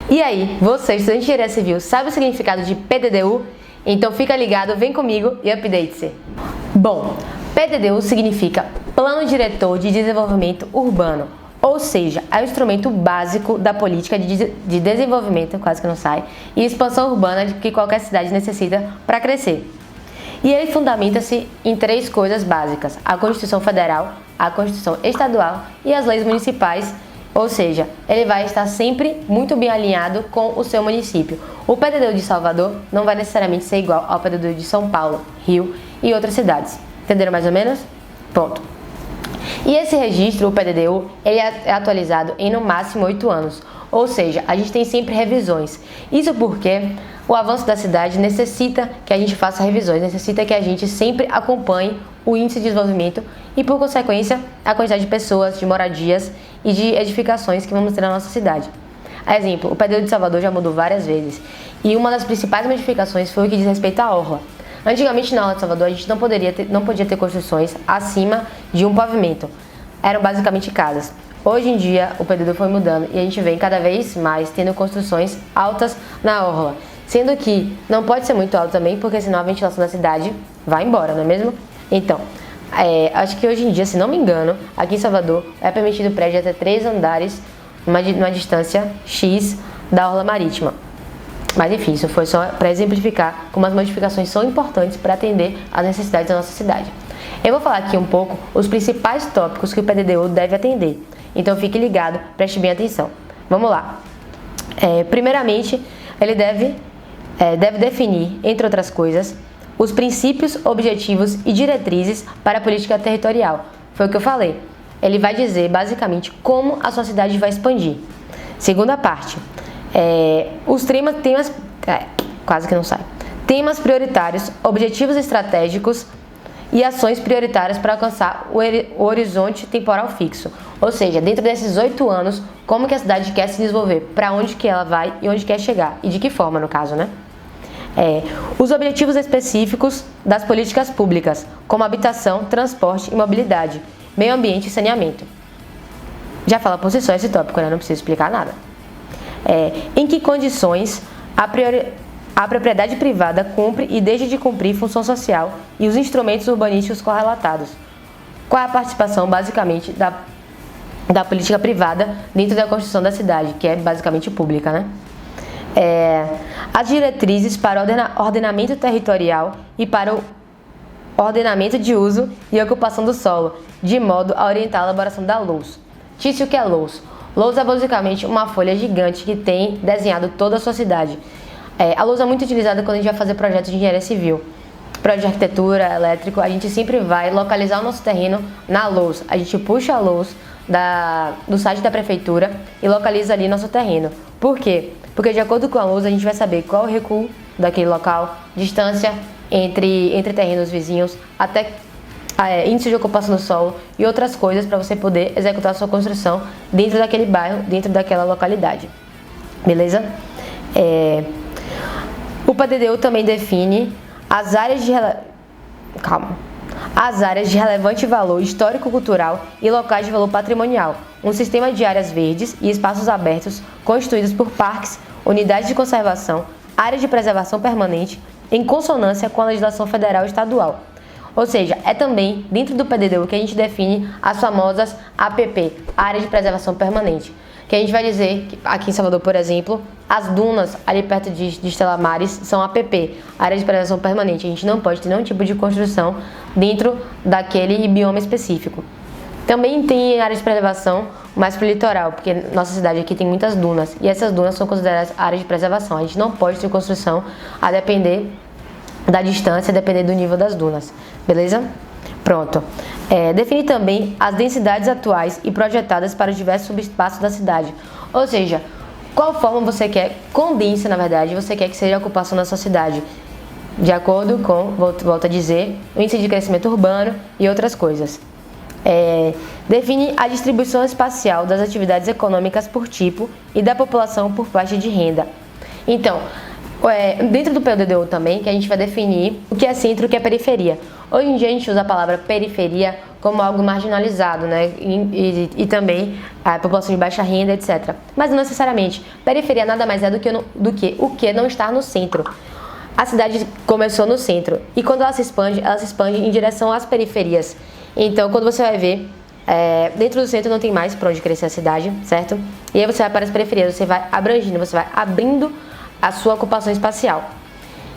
E aí, você, estudante de Engenharia Civil, sabe o significado de PDDU? Então fica ligado, vem comigo e update-se. Bom, PDDU significa Plano Diretor de Desenvolvimento Urbano, ou seja, é o instrumento básico da política de desenvolvimento, quase que não sai, e expansão urbana que qualquer cidade necessita para crescer. E ele fundamenta-se em 3 coisas básicas: a Constituição Federal, a Constituição Estadual e as leis municipais, ou seja, ele vai estar sempre muito bem alinhado com o seu município. O PDDU de Salvador não vai necessariamente ser igual ao PDDU de São Paulo, Rio e outras cidades. Entenderam mais ou menos? Ponto. E esse registro, o PDDU, ele é atualizado em no máximo 8 anos, ou seja, a gente tem sempre revisões. Isso porque o avanço da cidade necessita que a gente faça revisões, necessita que a gente sempre acompanhe o índice de desenvolvimento e, por consequência, a quantidade de pessoas, de moradias e de edificações que vamos ter na nossa cidade. Exemplo, o PDDU de Salvador já mudou várias vezes e uma das principais modificações foi o que diz respeito à orla. Antigamente, na orla de Salvador, a gente não podia ter construções acima de um pavimento. Eram basicamente casas. Hoje em dia, o PDDU foi mudando e a gente vem cada vez mais tendo construções altas na orla. Sendo que não pode ser muito alto também, porque senão a ventilação da cidade vai embora, não é mesmo? Então, acho que hoje em dia, se não me engano, aqui em Salvador é permitido prédio até 3 andares numa distância X da orla marítima. Mas enfim, isso foi só para exemplificar como as modificações são importantes para atender às necessidades da nossa cidade. Eu vou falar aqui um pouco os principais tópicos que o PDDU deve atender. Então fique ligado, preste bem atenção. Vamos lá. Primeiramente, ele deve definir, entre outras coisas, os princípios, objetivos e diretrizes para a política territorial. Foi o que eu falei. Ele vai dizer, basicamente, como a sua cidade vai expandir. Segunda parte. Os temas quase que não sai. Temas prioritários, objetivos estratégicos e ações prioritárias para alcançar o horizonte temporal fixo. Ou seja, dentro desses 8 anos, como que a cidade quer se desenvolver, para onde que ela vai e onde quer chegar, e de que forma, no caso, né? Os objetivos específicos das políticas públicas, como habitação, transporte e mobilidade, meio ambiente e saneamento. Já fala por si só esse tópico, né? Não preciso explicar nada. Em que condições a propriedade privada cumpre e deixa de cumprir função social e os instrumentos urbanísticos correlatados. Qual é a participação, basicamente, da política privada dentro da construção da cidade, que é basicamente pública, né? As diretrizes para o ordenamento territorial e para o ordenamento de uso e ocupação do solo, de modo a orientar a elaboração da LOUS. Disse o que é LOUS? LOUS é basicamente uma folha gigante que tem desenhado toda a sua cidade. A LOUS é muito utilizada quando a gente vai fazer projetos de engenharia civil. Projeto de arquitetura, elétrico, a gente sempre vai localizar o nosso terreno na LOUS. A gente puxa a LOUS do site da prefeitura e localiza ali nosso terreno. Por quê? Porque de acordo com a LOUS a gente vai saber qual é o recuo daquele local, distância entre terrenos vizinhos, até índice de ocupação do solo e outras coisas para você poder executar a sua construção dentro daquele bairro, dentro daquela localidade. Beleza? O PDDU também define as áreas de relevante valor histórico-cultural e locais de valor patrimonial, um sistema de áreas verdes e espaços abertos constituídos por parques, unidades de conservação, áreas de preservação permanente, em consonância com a legislação federal e estadual. Ou seja, é também dentro do PDDU que a gente define as famosas APP, Área de Preservação Permanente, que a gente vai dizer que aqui em Salvador, por exemplo, as dunas ali perto de Estela Maris são APP, Área de Preservação Permanente. A gente não pode ter nenhum tipo de construção dentro daquele bioma específico. Também tem área de preservação mais para o litoral, porque nossa cidade aqui tem muitas dunas e essas dunas são consideradas áreas de preservação. A gente não pode ter construção a depender da distância, a depender do nível das dunas. Beleza? Pronto. Define também as densidades atuais e projetadas para os diversos subespaços da cidade. Ou seja, qual forma você quer, condensa na verdade, você quer que seja a ocupação da sua cidade, de acordo com, volto a dizer, o índice de crescimento urbano e outras coisas. Define a distribuição espacial das atividades econômicas por tipo e da população por faixa de renda. Então, dentro do PDDU também, que a gente vai definir o que é centro e o que é periferia. Hoje em dia a gente usa a palavra periferia como algo marginalizado, né? E também a população de baixa renda, etc. Mas não necessariamente. Periferia nada mais é do que o que não estar no centro. A cidade começou no centro e quando ela se expande em direção às periferias. Então, quando você vai ver, dentro do centro não tem mais para onde crescer a cidade, certo? E aí você vai para as periferias, você vai abrangindo, você vai abrindo a sua ocupação espacial.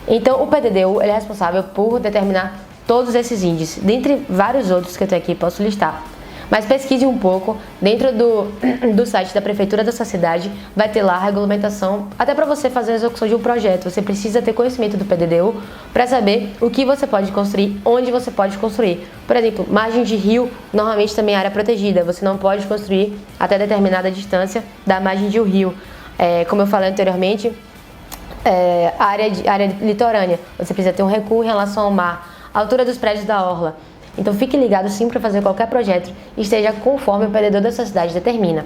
Então, o PDDU ele é responsável por determinar todos esses índices, dentre vários outros que eu tenho aqui, posso listar. Mas pesquise um pouco, dentro do site da prefeitura da sua cidade, vai ter lá a regulamentação, até para você fazer a execução de um projeto. Você precisa ter conhecimento do PDDU para saber o que você pode construir, onde você pode construir. Por exemplo, margem de rio, normalmente também é área protegida, você não pode construir até determinada distância da margem de um rio. Como eu falei anteriormente, área litorânea, você precisa ter um recuo em relação ao mar, a altura dos prédios da orla. Então fique ligado sim para fazer qualquer projeto e esteja conforme o PDDU da sua cidade determina.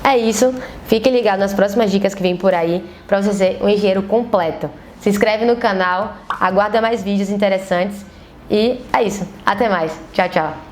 É isso, fique ligado nas próximas dicas que vem por aí para você ser um engenheiro completo. Se inscreve no canal, aguarda mais vídeos interessantes e é isso. Até mais. Tchau, tchau.